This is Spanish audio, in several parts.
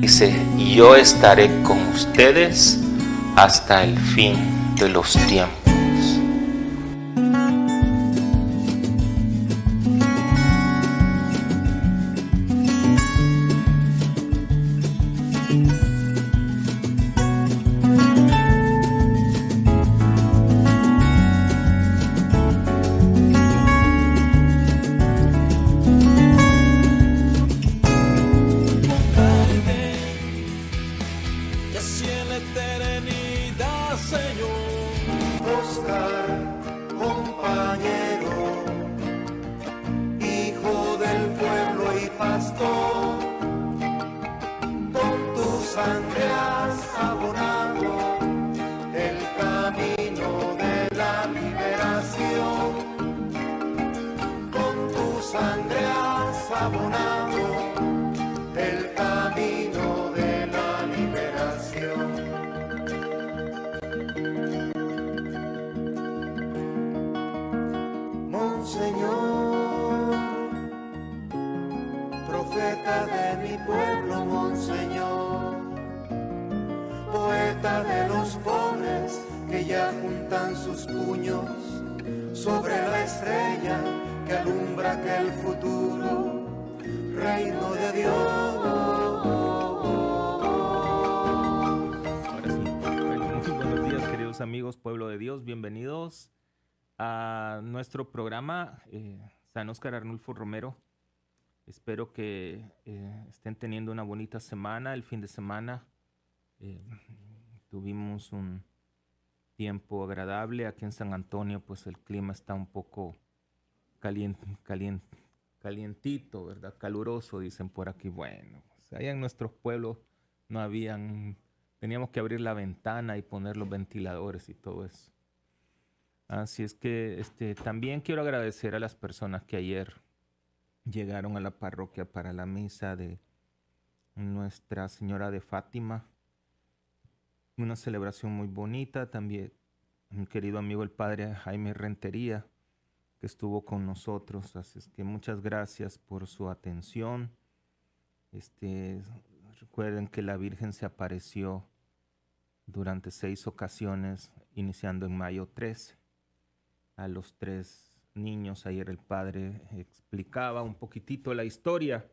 Dice, yo estaré con ustedes hasta el fin de los tiempos. Amigos, pueblo de Dios, bienvenidos a nuestro programa San Óscar Arnulfo Romero. Espero que estén teniendo una bonita semana. El fin de semana tuvimos un tiempo agradable. Aquí en San Antonio pues el clima está un poco calientito, ¿verdad? Caluroso, dicen por aquí. Bueno, pues allá en nuestros pueblos teníamos que abrir la ventana y poner los ventiladores y todo eso. Así es que también quiero agradecer a las personas que ayer llegaron a la parroquia para la misa de Nuestra Señora de Fátima. Una celebración muy bonita. También un querido amigo, el padre Jaime Rentería, que estuvo con nosotros. Así es que muchas gracias por su atención. Recuerden que la Virgen se apareció durante 6 ocasiones, iniciando en mayo 13. A los 3 niños, ayer el padre explicaba un poquitito la historia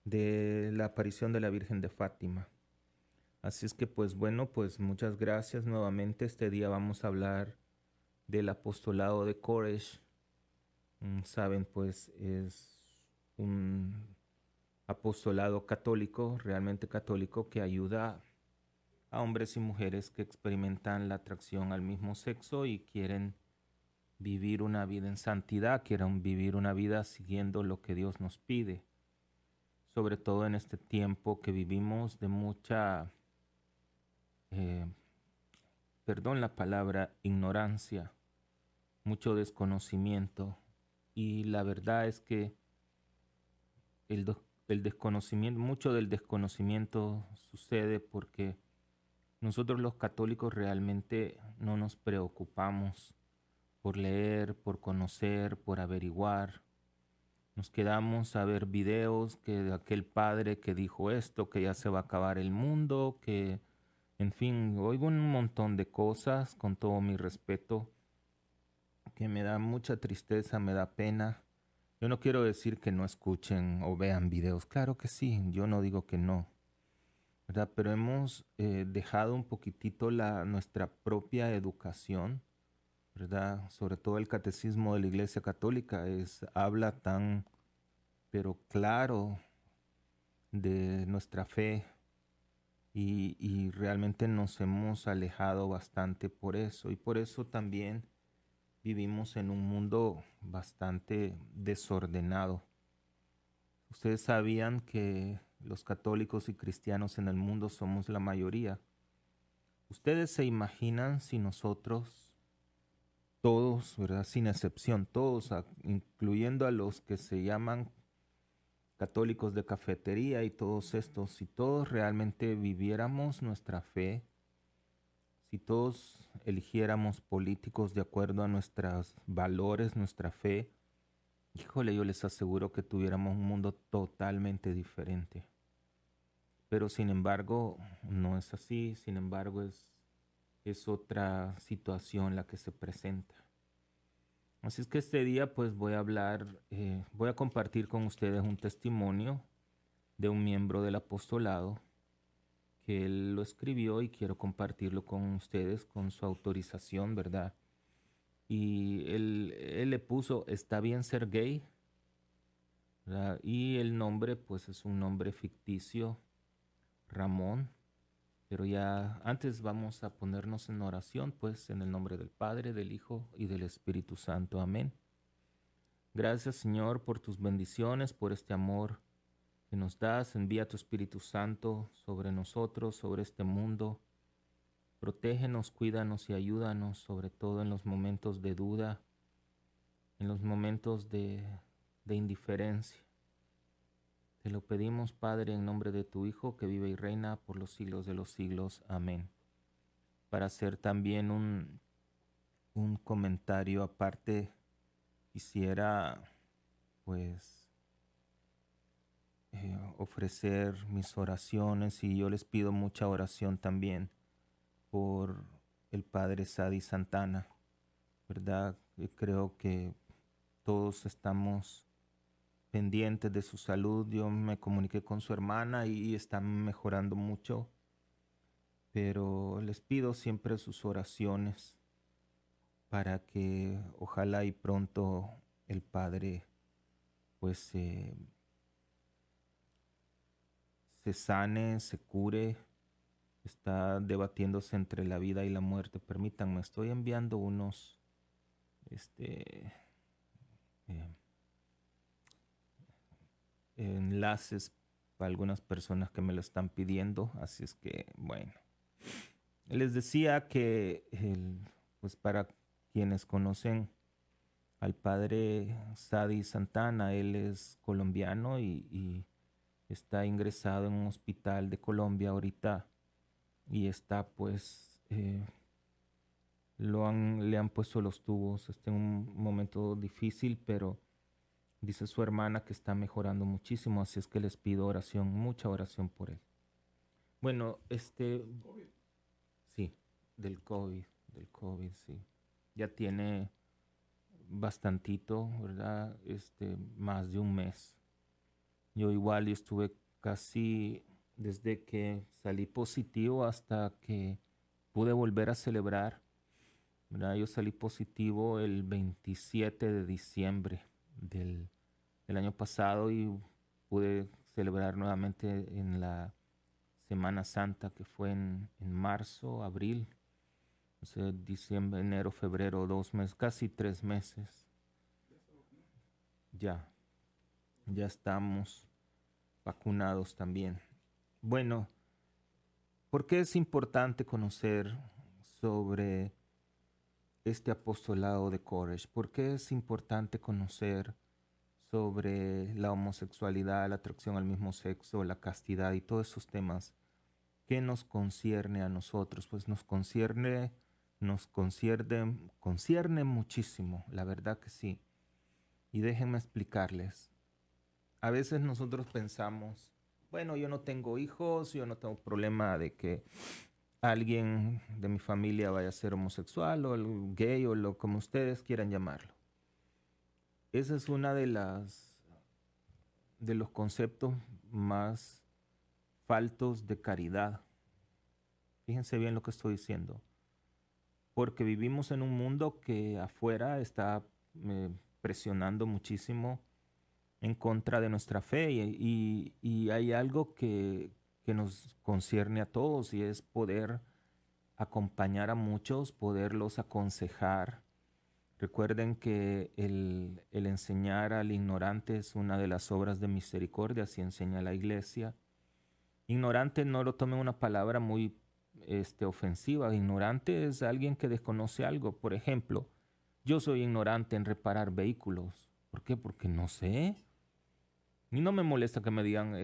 de la aparición de la Virgen de Fátima. Así es que pues bueno, pues muchas gracias nuevamente. Este día vamos a hablar del apostolado de Koresh. Saben, pues es un apostolado católico, realmente católico, que ayuda a hombres y mujeres que experimentan la atracción al mismo sexo y quieren vivir una vida en santidad, quieren vivir una vida siguiendo lo que Dios nos pide, sobre todo en este tiempo que vivimos de mucha, perdón la palabra, ignorancia, mucho desconocimiento. Y la verdad es que el desconocimiento, mucho del desconocimiento sucede porque nosotros los católicos realmente no nos preocupamos por leer, por conocer, por averiguar. Nos quedamos a ver videos que de aquel padre que dijo esto, que ya se va a acabar el mundo, que, en fin, oigo un montón de cosas, con todo mi respeto, que me da mucha tristeza, me da pena. Yo no quiero decir que no escuchen o vean videos, claro que sí, yo no digo que no, ¿verdad? Pero hemos dejado un poquitito nuestra propia educación, ¿verdad? Sobre todo el catecismo de la Iglesia Católica habla tan, pero claro, de nuestra fe y realmente nos hemos alejado bastante por eso. Y por eso también vivimos en un mundo bastante desordenado. Ustedes sabían que los católicos y cristianos en el mundo somos la mayoría. ¿Ustedes se imaginan si nosotros, todos, ¿verdad? Sin excepción, todos, incluyendo a los que se llaman católicos de cafetería y todos estos, si todos realmente viviéramos nuestra fe, si todos eligiéramos políticos de acuerdo a nuestros valores, nuestra fe, híjole, yo les aseguro que tuviéramos un mundo totalmente diferente. pero sin embargo no es así, sin embargo es otra situación la que se presenta. Así es que este día pues voy a compartir con ustedes un testimonio de un miembro del apostolado que él lo escribió y quiero compartirlo con ustedes con su autorización, ¿verdad? Y él le puso, está bien ser gay, ¿verdad? Y el nombre pues es un nombre ficticio, Ramón. Pero ya antes vamos a ponernos en oración, pues en el nombre del Padre, del Hijo y del Espíritu Santo. Amén. Gracias, Señor, por tus bendiciones, por este amor que nos das. Envía tu Espíritu Santo sobre nosotros, sobre este mundo. Protégenos, cuídanos y ayúdanos, sobre todo en los momentos de duda, en los momentos de indiferencia. Te lo pedimos, Padre, en nombre de tu Hijo, que vive y reina por los siglos de los siglos. Amén. Para hacer también un comentario aparte, quisiera pues ofrecer mis oraciones, y yo les pido mucha oración también por el Padre Sadi Santana, ¿verdad? Creo que todos estamos pendientes de su salud. Yo me comuniqué con su hermana y está mejorando mucho, pero les pido siempre sus oraciones para que ojalá y pronto el Padre pues se sane, se cure. Está debatiéndose entre la vida y la muerte. Permítanme, estoy enviando unos eh, enlaces para algunas personas que me lo están pidiendo. Así es que, bueno, les decía que pues para quienes conocen al Padre Sadi Santana, él es colombiano y está ingresado en un hospital de Colombia ahorita, y está pues le han puesto los tubos. Está en un momento difícil, pero dice su hermana que está mejorando muchísimo, así es que les pido oración, mucha oración por él. Bueno, sí, del COVID, sí. Ya tiene bastantito, ¿verdad? Más de un mes. Yo igual, yo estuve casi desde que salí positivo hasta que pude volver a celebrar, ¿verdad? Yo salí positivo el 27 de diciembre del año pasado y pude celebrar nuevamente en la Semana Santa, que fue en marzo, abril, o sea, diciembre, enero, febrero, 2 meses, casi 3 meses. Ya estamos vacunados también. Bueno, ¿por qué es importante conocer sobre este apostolado de Koresh? ¿Por qué es importante conocer sobre la homosexualidad, la atracción al mismo sexo, la castidad y todos esos temas? ¿Qué nos concierne a nosotros? Pues nos concierne muchísimo, la verdad que sí. Y déjenme explicarles. A veces nosotros pensamos, bueno, yo no tengo hijos, yo no tengo problema de que alguien de mi familia vaya a ser homosexual o gay o lo como ustedes quieran llamarlo. Esa es una de los conceptos más faltos de caridad. Fíjense bien lo que estoy diciendo. Porque vivimos en un mundo que afuera está presionando muchísimo en contra de nuestra fe, y hay algo que nos concierne a todos, y es poder acompañar a muchos, poderlos aconsejar. Recuerden que el enseñar al ignorante es una de las obras de misericordia, así enseña la iglesia. Ignorante no lo tomen una palabra muy ofensiva. Ignorante es alguien que desconoce algo. Por ejemplo, yo soy ignorante en reparar vehículos. ¿Por qué? Porque no sé. Y no me molesta que me digan,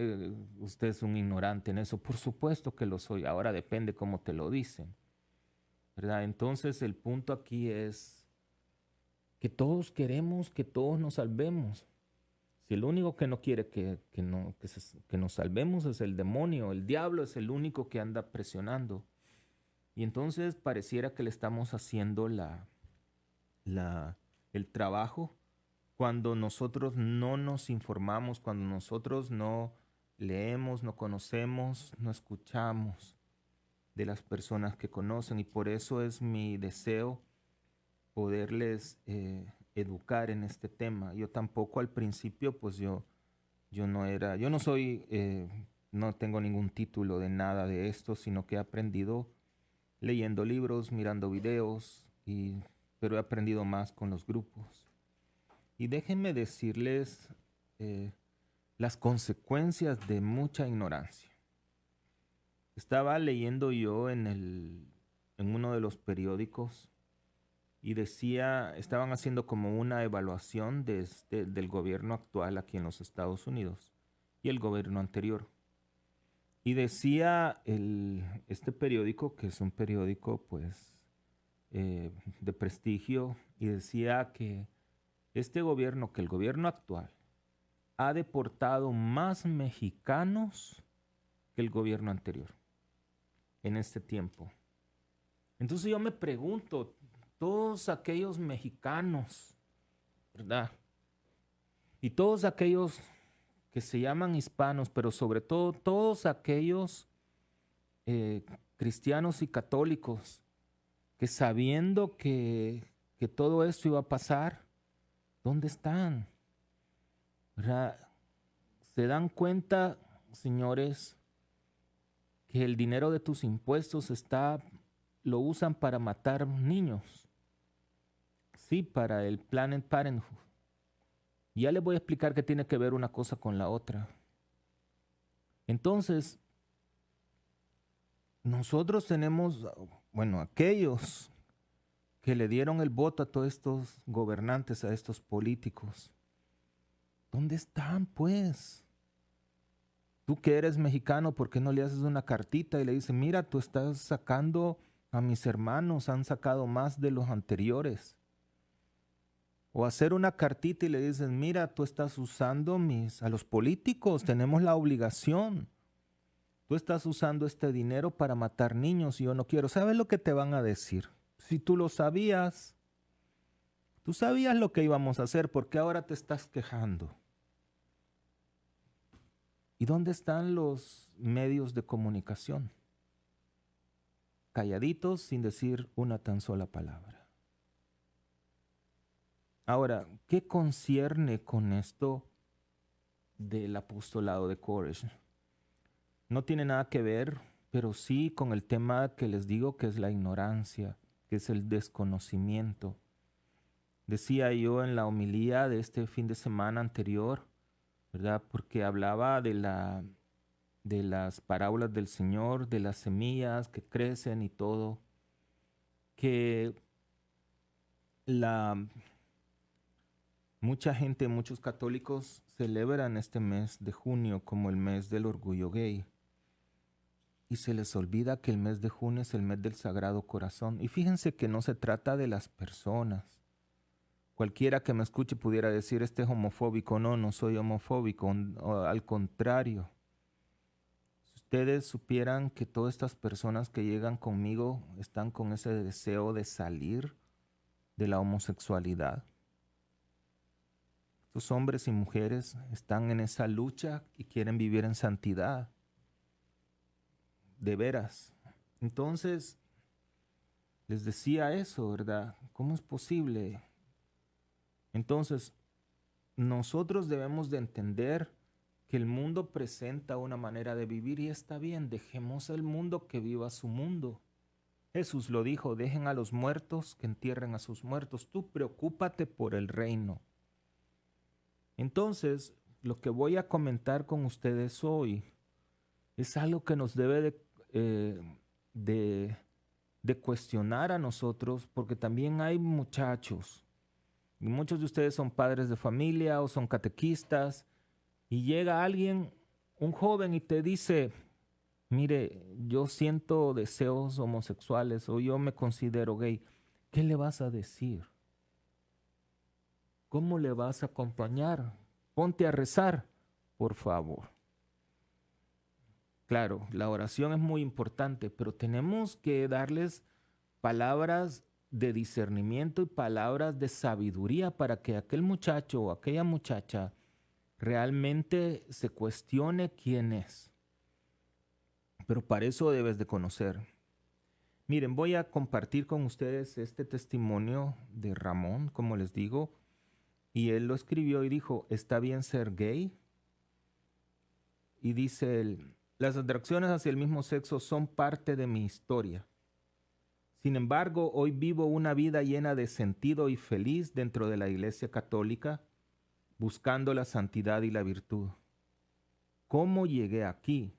usted es un ignorante en eso. Por supuesto que lo soy. Ahora depende cómo te lo dicen, ¿verdad? Entonces el punto aquí es que todos queremos que todos nos salvemos. Si el único que no quiere que nos salvemos es el demonio, el diablo es el único que anda presionando. Y entonces pareciera que le estamos haciendo el trabajo cuando nosotros no nos informamos, cuando nosotros no leemos, no conocemos, no escuchamos de las personas que conocen. Y por eso es mi deseo poderles educar en este tema. Yo tampoco al principio, pues yo no soy, no tengo ningún título de nada de esto, sino que he aprendido leyendo libros, mirando videos, pero he aprendido más con los grupos. Y déjenme decirles las consecuencias de mucha ignorancia. Estaba leyendo yo en uno de los periódicos y estaban haciendo como una evaluación del gobierno actual aquí en los Estados Unidos y el gobierno anterior. Y decía este periódico, que es un periódico pues de prestigio, y decía que este gobierno, que el gobierno actual, ha deportado más mexicanos que el gobierno anterior en este tiempo. Entonces yo me pregunto, todos aquellos mexicanos, ¿verdad? Y todos aquellos que se llaman hispanos, pero sobre todo todos aquellos cristianos y católicos que sabiendo que todo esto iba a pasar, ¿dónde están? ¿Verdad? ¿Se dan cuenta, señores, que el dinero de tus impuestos lo usan para matar niños? Sí, para el Planned Parenthood. Ya les voy a explicar qué tiene que ver una cosa con la otra. Entonces, nosotros tenemos, bueno, aquellos que le dieron el voto a todos estos gobernantes, a estos políticos, ¿dónde están, pues? Tú que eres mexicano, ¿por qué no le haces una cartita y le dices, mira, tú estás sacando a mis hermanos, han sacado más de los anteriores? O hacer una cartita y le dices, mira, tú estás usando a los políticos, tenemos la obligación. Tú estás usando este dinero para matar niños y yo no quiero. ¿Sabes lo que te van a decir? Si tú lo sabías, tú sabías lo que íbamos a hacer, ¿por qué ahora te estás quejando? ¿Y dónde están los medios de comunicación? Calladitos sin decir una tan sola palabra. Ahora, ¿qué concierne con esto del apostolado de Koresh? No tiene nada que ver, pero sí con el tema que les digo que es la ignorancia, que es el desconocimiento. Decía yo en la homilía de este fin de semana anterior, ¿verdad? Porque hablaba de las parábolas del Señor, de las semillas que crecen y todo, que mucha gente, muchos católicos celebran este mes de junio como el mes del orgullo gay. Y se les olvida que el mes de junio es el mes del Sagrado Corazón. Y fíjense que no se trata de las personas. Cualquiera que me escuche pudiera decir, este es homofóbico. No, no soy homofóbico. Al contrario. Si ustedes supieran que todas estas personas que llegan conmigo están con ese deseo de salir de la homosexualidad. Estos hombres y mujeres están en esa lucha y quieren vivir en santidad. De veras. Entonces, les decía eso, ¿verdad? ¿Cómo es posible? Entonces, nosotros debemos de entender que el mundo presenta una manera de vivir y está bien, dejemos al mundo que viva su mundo. Jesús lo dijo, dejen a los muertos que entierren a sus muertos. Tú preocúpate por el reino. Entonces, lo que voy a comentar con ustedes hoy es algo que nos debe de cuestionar a nosotros, porque también hay muchachos, y muchos de ustedes son padres de familia o son catequistas, y llega alguien, un joven, y te dice, mire, yo siento deseos homosexuales o yo me considero gay. ¿Qué le vas a decir? ¿Cómo le vas a acompañar? Ponte a rezar, por favor. Claro, la oración es muy importante, pero tenemos que darles palabras de discernimiento y palabras de sabiduría para que aquel muchacho o aquella muchacha realmente se cuestione quién es. Pero para eso debes de conocer. Miren, voy a compartir con ustedes este testimonio de Ramón, como les digo, y él lo escribió y dijo, ¿está bien ser gay? Y dice él, las atracciones hacia el mismo sexo son parte de mi historia. Sin embargo, hoy vivo una vida llena de sentido y feliz dentro de la Iglesia Católica, buscando la santidad y la virtud. ¿Cómo llegué aquí?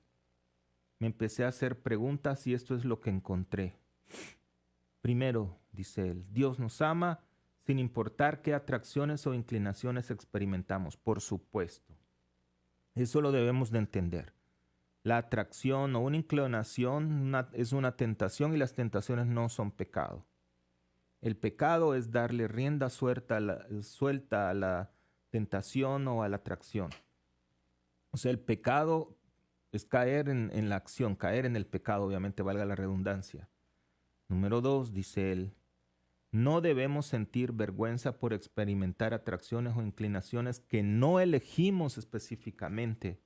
Me empecé a hacer preguntas y esto es lo que encontré. Primero, dice él, Dios nos ama sin importar qué atracciones o inclinaciones experimentamos, por supuesto. Eso lo debemos de entender. La atracción o una inclinación es una tentación y las tentaciones no son pecado. El pecado es darle rienda suelta a la tentación o a la atracción. O sea, el pecado es caer en la acción, caer en el pecado, obviamente valga la redundancia. Número 2, dice él, no debemos sentir vergüenza por experimentar atracciones o inclinaciones que no elegimos específicamente.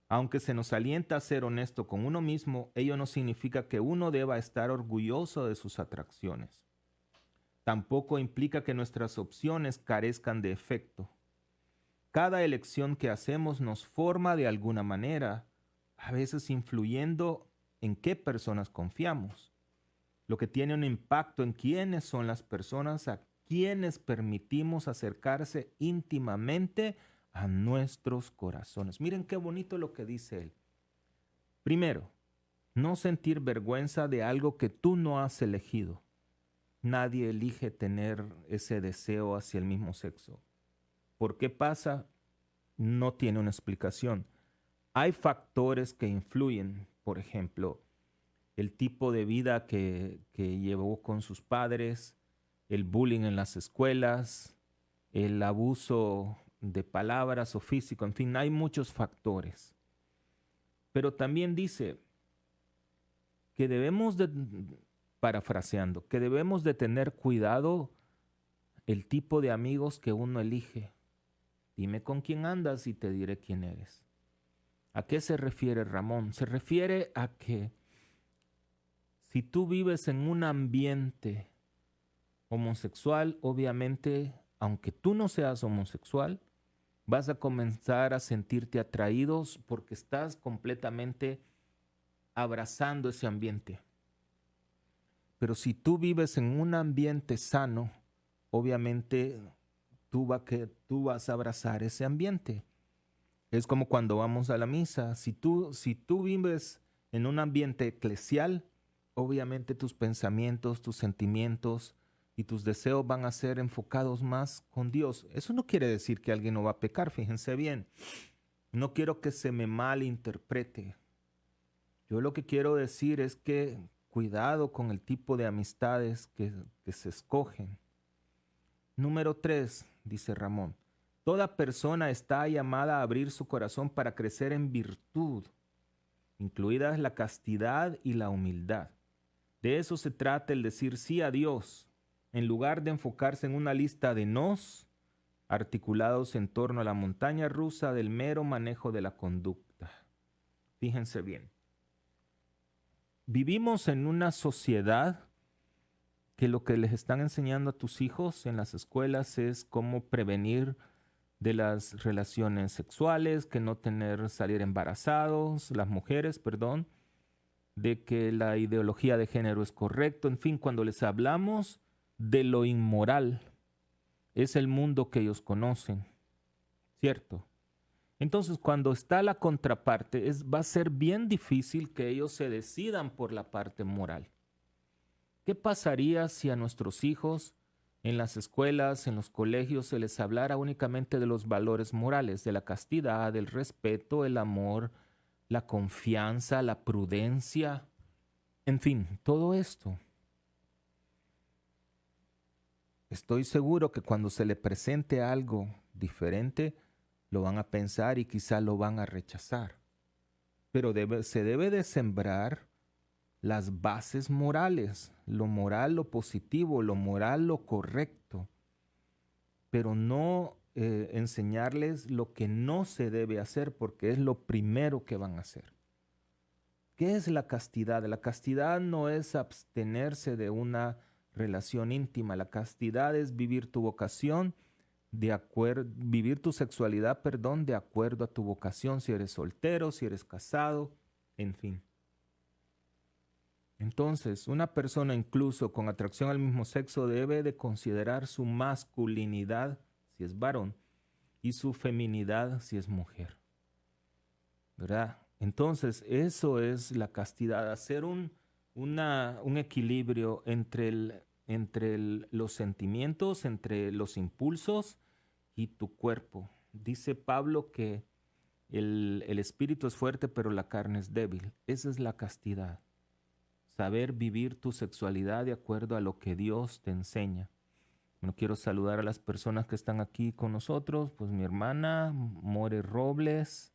Aunque se nos alienta a ser honesto con uno mismo, ello no significa que uno deba estar orgulloso de sus atracciones. Tampoco implica que nuestras opciones carezcan de efecto. Cada elección que hacemos nos forma de alguna manera, a veces influyendo en qué personas confiamos, lo que tiene un impacto en quiénes son las personas a quienes permitimos acercarse íntimamente a nuestros corazones. Miren qué bonito lo que dice él. Primero, no sentir vergüenza de algo que tú no has elegido. Nadie elige tener ese deseo hacia el mismo sexo. ¿Por qué pasa? No tiene una explicación. Hay factores que influyen, por ejemplo, el tipo de vida que llevó con sus padres, el bullying en las escuelas, el abuso de palabras o físico, en fin, hay muchos factores. Pero también dice que debemos de, parafraseando, que debemos de tener cuidado el tipo de amigos que uno elige. Dime con quién andas y te diré quién eres. ¿A qué se refiere Ramón? Se refiere a que si tú vives en un ambiente homosexual, obviamente, aunque tú no seas homosexual, vas a comenzar a sentirte atraídos porque estás completamente abrazando ese ambiente. Pero si tú vives en un ambiente sano, obviamente tú vas a abrazar ese ambiente. Es como cuando vamos a la misa. Si tú vives en un ambiente eclesial, obviamente tus pensamientos, tus sentimientos y tus deseos van a ser enfocados más con Dios. Eso no quiere decir que alguien no va a pecar, fíjense bien. No quiero que se me malinterprete. Yo lo que quiero decir es que cuidado con el tipo de amistades que se escogen. Número 3, dice Ramón. Toda persona está llamada a abrir su corazón para crecer en virtud, incluidas la castidad y la humildad. De eso se trata el decir sí a Dios, en lugar de enfocarse en una lista de nos articulados en torno a la montaña rusa del mero manejo de la conducta. Fíjense bien. Vivimos en una sociedad que lo que les están enseñando a tus hijos en las escuelas es cómo prevenir de las relaciones sexuales, que no salir embarazados, las mujeres, perdón, de que la ideología de género es correcto, en fin, cuando les hablamos de lo inmoral, es el mundo que ellos conocen, ¿cierto? Entonces, cuando está la contraparte, va a ser bien difícil que ellos se decidan por la parte moral. ¿Qué pasaría si a nuestros hijos en las escuelas, en los colegios, se les hablara únicamente de los valores morales, de la castidad, el respeto, el amor, la confianza, la prudencia, en fin, todo esto? Estoy seguro que cuando se le presente algo diferente, lo van a pensar y quizá lo van a rechazar. Pero se debe de sembrar las bases morales, lo moral, lo positivo, lo moral, lo correcto, pero no enseñarles lo que no se debe hacer porque es lo primero que van a hacer. ¿Qué es la castidad? La castidad no es abstenerse de una relación íntima. La castidad es vivir tu vocación vivir tu sexualidad, de acuerdo a tu vocación, si eres soltero, si eres casado, en fin. Entonces, una persona incluso con atracción al mismo sexo debe de considerar su masculinidad, si es varón, y su feminidad, si es mujer. ¿Verdad? Entonces, eso es la castidad, hacer un equilibrio entre los sentimientos, entre los impulsos y tu cuerpo. Dice Pablo que el espíritu es fuerte, pero la carne es débil. Esa es la castidad. Saber vivir tu sexualidad de acuerdo a lo que Dios te enseña. Bueno, quiero saludar a las personas que están aquí con nosotros. Pues mi hermana, More Robles,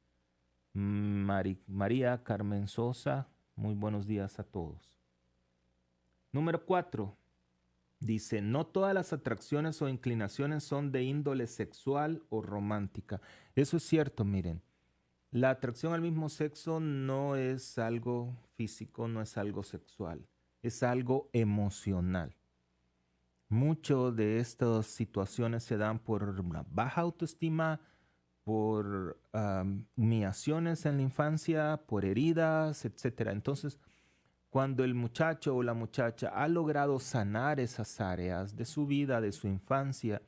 María Carmen Sosa. Muy buenos días a todos. Número 4. Dice, no todas las atracciones o inclinaciones son de índole sexual o romántica. Eso es cierto, miren. La atracción al mismo sexo no es algo físico, no es algo sexual, es algo emocional. Muchas de estas situaciones se dan por una baja autoestima, por humillaciones en la infancia, por heridas, etc. Entonces, cuando el muchacho o la muchacha ha logrado sanar esas áreas de su vida, de su infancia,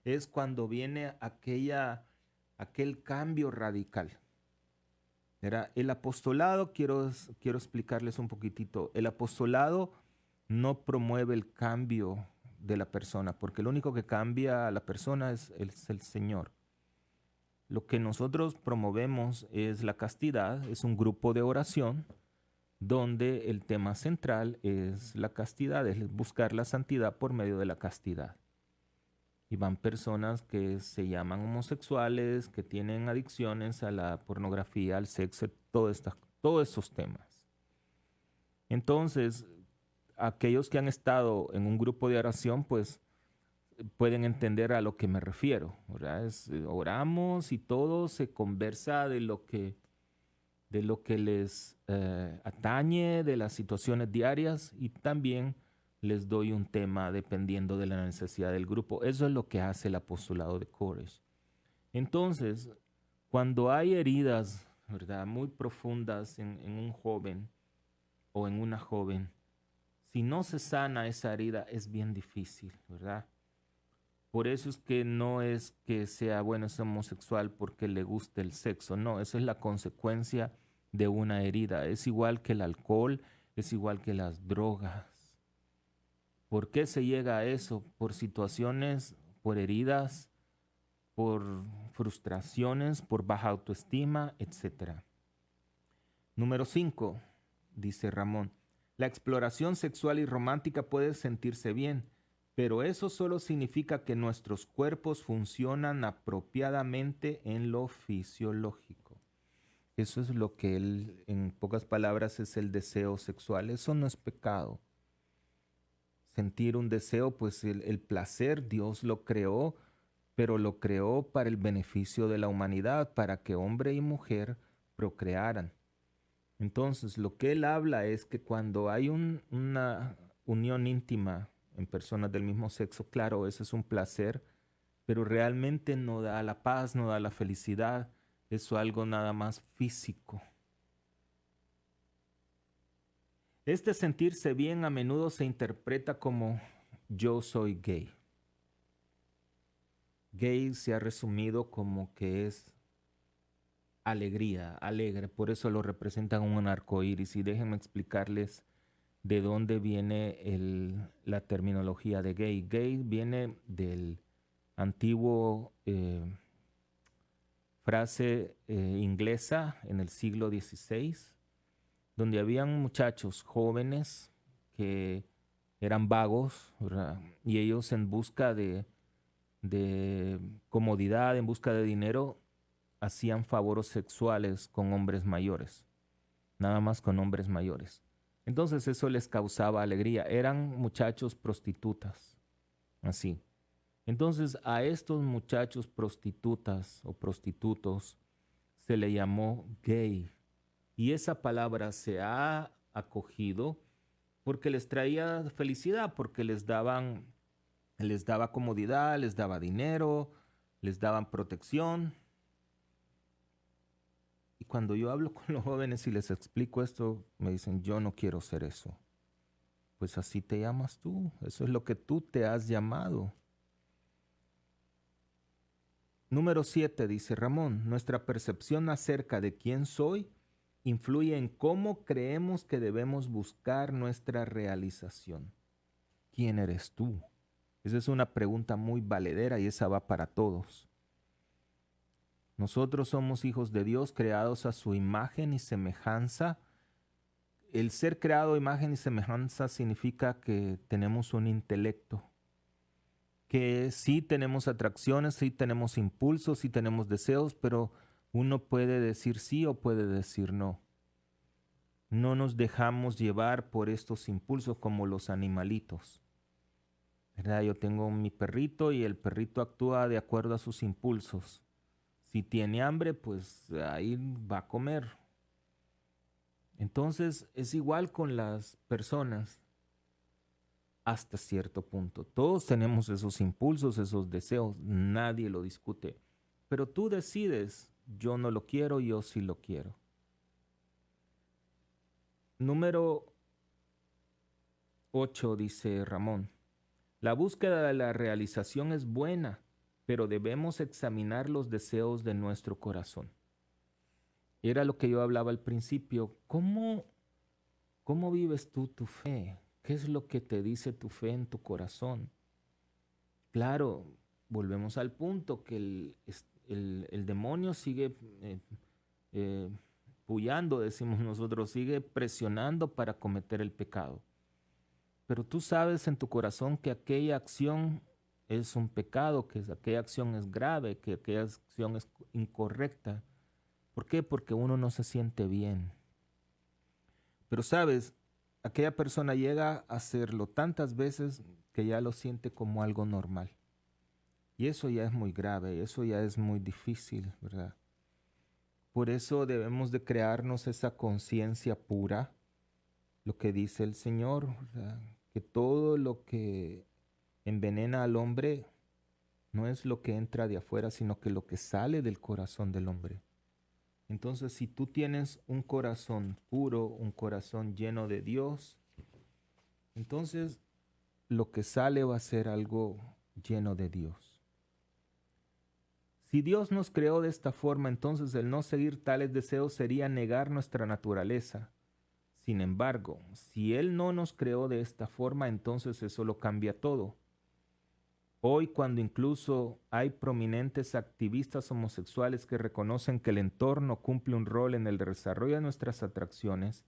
es cuando viene aquel cambio radical. El apostolado, quiero explicarles un poquitito, el apostolado no promueve el cambio de la persona, porque lo único que cambia a la persona es el Señor. Lo que nosotros promovemos es la castidad, es un grupo de oración, donde el tema central es la castidad, es buscar la santidad por medio de la castidad. Y van personas que se llaman homosexuales, que tienen adicciones a la pornografía, al sexo, todos esos temas. Entonces, aquellos que han estado en un grupo de oración, pues pueden entender a lo que me refiero, ¿verdad? Oramos y todo se conversa de lo que les atañe, de las situaciones diarias, y también les doy un tema dependiendo de la necesidad del grupo. Eso es lo que hace el apostolado de Courage. Entonces, cuando hay heridas, ¿verdad?, muy profundas en un joven o en una joven, si no se sana esa herida es bien difícil, ¿verdad? Por eso es que no es que sea, bueno, es homosexual porque le guste el sexo. No, eso es la consecuencia de una herida. Es igual que el alcohol, es igual que las drogas. ¿Por qué se llega a eso? Por situaciones, por heridas, por frustraciones, por baja autoestima, etc. Número 5, dice Ramón. La exploración sexual y romántica puede sentirse bien, pero eso solo significa que nuestros cuerpos funcionan apropiadamente en lo fisiológico. Eso es lo que él, en pocas palabras, es el deseo sexual. Eso no es pecado. Sentir un deseo, pues el placer, Dios lo creó, pero lo creó para el beneficio de la humanidad, para que hombre y mujer procrearan. Entonces, lo que él habla es que cuando hay una unión íntima en personas del mismo sexo, claro, ese es un placer, pero realmente no da la paz, no da la felicidad, es algo nada más físico. Este sentirse bien a menudo se interpreta como yo soy gay. Gay se ha resumido como que es alegría, alegre, por eso lo representan un arco iris. Y déjenme explicarles de dónde viene la terminología de gay. Gay viene del antiguo frase inglesa en el siglo XVI, donde habían muchachos jóvenes que eran vagos, ¿verdad?, y ellos en busca de comodidad, en busca de dinero, hacían favores sexuales con hombres mayores, nada más con hombres mayores. Entonces eso les causaba alegría. Eran muchachos prostitutas, así. Entonces a estos muchachos prostitutas o prostitutos se le llamó gay. Y esa palabra se ha acogido porque les traía felicidad, porque les daba comodidad, les daba dinero, les daban protección. Y cuando yo hablo con los jóvenes y les explico esto, me dicen, yo no quiero ser eso. Pues así te llamas tú, eso es lo que tú te has llamado. Número 7, dice Ramón, nuestra percepción acerca de quién soy influye en cómo creemos que debemos buscar nuestra realización. ¿Quién eres tú? Esa es una pregunta muy valedera y esa va para todos. Nosotros somos hijos de Dios, creados a su imagen y semejanza. El ser creado a imagen y semejanza significa que tenemos un intelecto, que sí tenemos atracciones, sí tenemos impulsos, sí tenemos deseos, pero uno puede decir sí o puede decir no. No nos dejamos llevar por estos impulsos como los animalitos, ¿verdad? Yo tengo mi perrito y el perrito actúa de acuerdo a sus impulsos. Si tiene hambre, pues ahí va a comer. Entonces es igual con las personas hasta cierto punto. Todos tenemos esos impulsos, esos deseos, nadie lo discute. Pero tú decides, yo no lo quiero, yo sí lo quiero. Número 8, dice Ramón. La búsqueda de la realización es buena, pero debemos examinar los deseos de nuestro corazón. Era lo que yo hablaba al principio. ¿Cómo vives tú tu fe? ¿Qué es lo que te dice tu fe en tu corazón? Claro, volvemos al punto que el demonio sigue puyando, decimos nosotros, sigue presionando para cometer el pecado. Pero tú sabes en tu corazón que aquella acción es un pecado, que aquella acción es grave, que aquella acción es incorrecta. ¿Por qué? Porque uno no se siente bien. Pero sabes, aquella persona llega a hacerlo tantas veces que ya lo siente como algo normal. Y eso ya es muy grave, eso ya es muy difícil, ¿verdad? Por eso debemos de crearnos esa conciencia pura, lo que dice el Señor, ¿verdad? Que todo lo que envenena al hombre no es lo que entra de afuera, sino que lo que sale del corazón del hombre. Entonces, si tú tienes un corazón puro, un corazón lleno de Dios, entonces lo que sale va a ser algo lleno de Dios. Si Dios nos creó de esta forma, entonces el no seguir tales deseos sería negar nuestra naturaleza. Sin embargo, si Él no nos creó de esta forma, entonces eso lo cambia todo. Hoy, cuando incluso hay prominentes activistas homosexuales que reconocen que el entorno cumple un rol en el desarrollo de nuestras atracciones,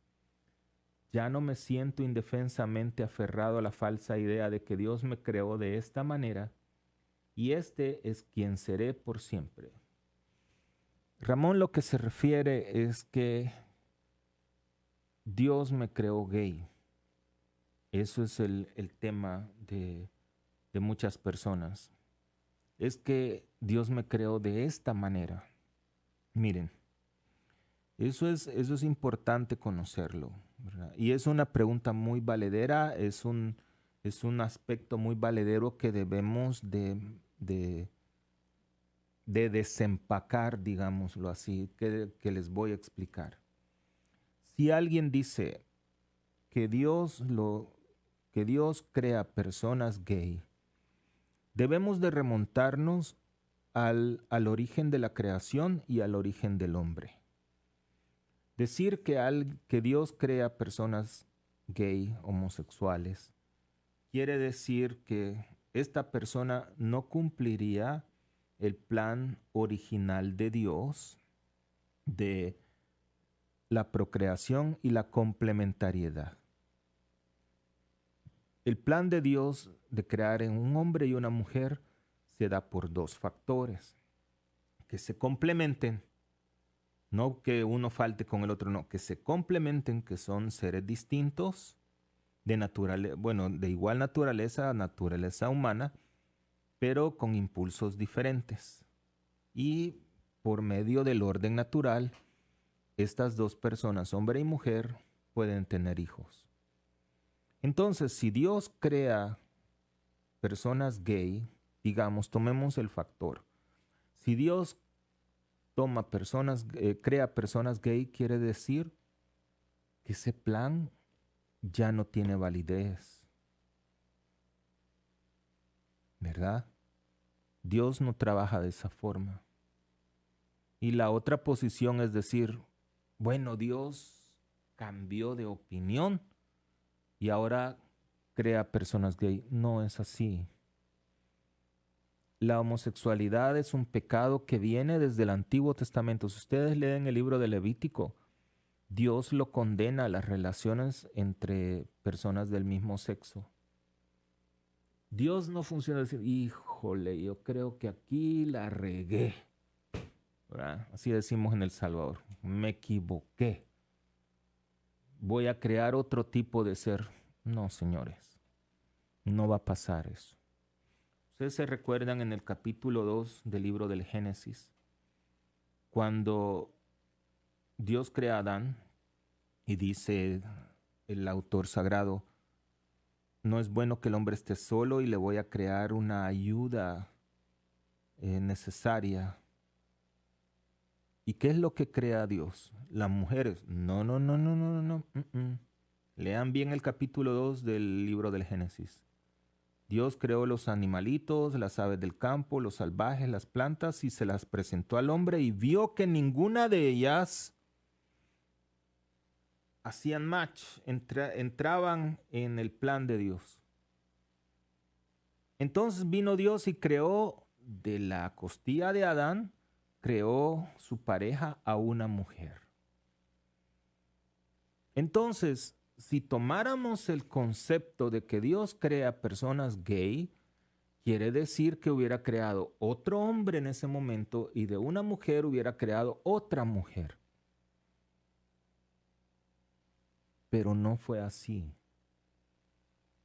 ya no me siento indefensamente aferrado a la falsa idea de que Dios me creó de esta manera y este es quien seré por siempre. Ramón lo que se refiere es que Dios me creó gay. Eso es el tema de muchas personas. Es que Dios me creó de esta manera. Miren, eso es importante conocerlo, ¿verdad? Y es una pregunta muy valedera, es un aspecto muy valedero que debemos de desempacar, digámoslo así, que les voy a explicar. Si alguien dice que Dios crea personas gay, debemos de remontarnos al origen de la creación y al origen del hombre. Decir que Dios crea personas gay, homosexuales, quiere decir que esta persona no cumpliría el plan original de Dios de la procreación y la complementariedad. El plan de Dios de crear en un hombre y una mujer se da por dos factores. que se complementen, no que uno falte con el otro, no, que se complementen, que son seres distintos, de igual naturaleza, naturaleza humana, pero con impulsos diferentes. Y por medio del orden natural, estas dos personas, hombre y mujer, pueden tener hijos. Entonces, si Dios crea personas gay, digamos, tomemos el factor. Si Dios crea personas gay, quiere decir que ese plan ya no tiene validez. ¿Verdad? Dios no trabaja de esa forma. Y la otra posición es decir, bueno, Dios cambió de opinión y ahora crea personas gay. No es así. La homosexualidad es un pecado que viene desde el Antiguo Testamento. Si ustedes leen el libro de Levítico, Dios lo condena a las relaciones entre personas del mismo sexo. Dios no funciona decir, híjole, yo creo que aquí la regué. ¿Verdad? Así decimos en El Salvador, me equivoqué. Voy a crear otro tipo de ser. No, señores, no va a pasar eso. Ustedes se recuerdan en el capítulo 2 del libro del Génesis, cuando Dios crea a Adán y dice el autor sagrado, no es bueno que el hombre esté solo y le voy a crear una ayuda necesaria. ¿Y qué es lo que crea Dios? Las mujeres. No. Lean bien el capítulo 2 del libro del Génesis. Dios creó los animalitos, las aves del campo, los salvajes, las plantas y se las presentó al hombre y vio que ninguna de ellas hacían match, entraban en el plan de Dios. Entonces vino Dios y creó de la costilla de Adán, creó su pareja a una mujer. Entonces, si tomáramos el concepto de que Dios crea personas gay, quiere decir que hubiera creado otro hombre en ese momento y de una mujer hubiera creado otra mujer. Pero no fue así,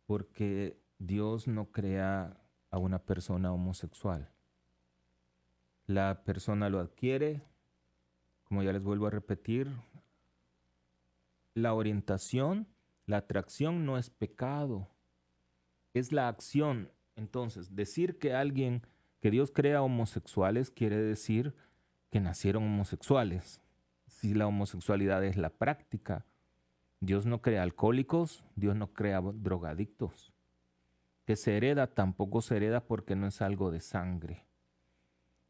porque Dios no crea a una persona homosexual. La persona lo adquiere, como ya les vuelvo a repetir, la orientación, la atracción no es pecado, es la acción. Entonces, decir que Dios crea homosexuales quiere decir que nacieron homosexuales. Si la homosexualidad es la práctica, Dios no crea alcohólicos, Dios no crea drogadictos. Que se hereda, tampoco se hereda porque no es algo de sangre.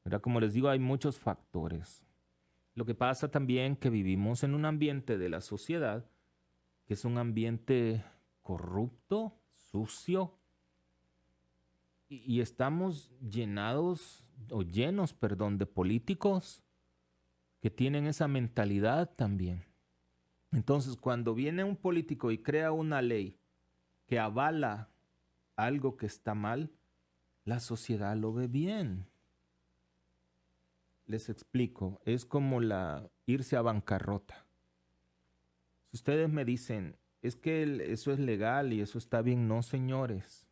¿Verdad? Como les digo, hay muchos factores. Lo que pasa también que vivimos en un ambiente de la sociedad que es un ambiente corrupto, sucio, y estamos llenos, de políticos que tienen esa mentalidad también. Entonces, cuando viene un político y crea una ley que avala algo que está mal, la sociedad lo ve bien. Les explico, es como irse a bancarrota. Si ustedes me dicen, es que eso es legal y eso está bien, no, señores.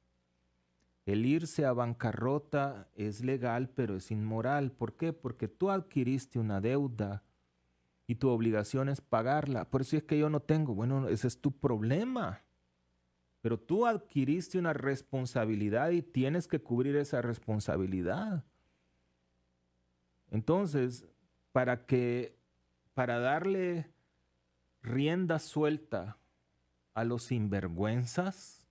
El irse a bancarrota es legal, pero es inmoral. ¿Por qué? Porque tú adquiriste una deuda y tu obligación es pagarla. Por eso es que yo no tengo. Bueno, ese es tu problema. Pero tú adquiriste una responsabilidad y tienes que cubrir esa responsabilidad. Entonces, para darle rienda suelta a los sinvergüenzas,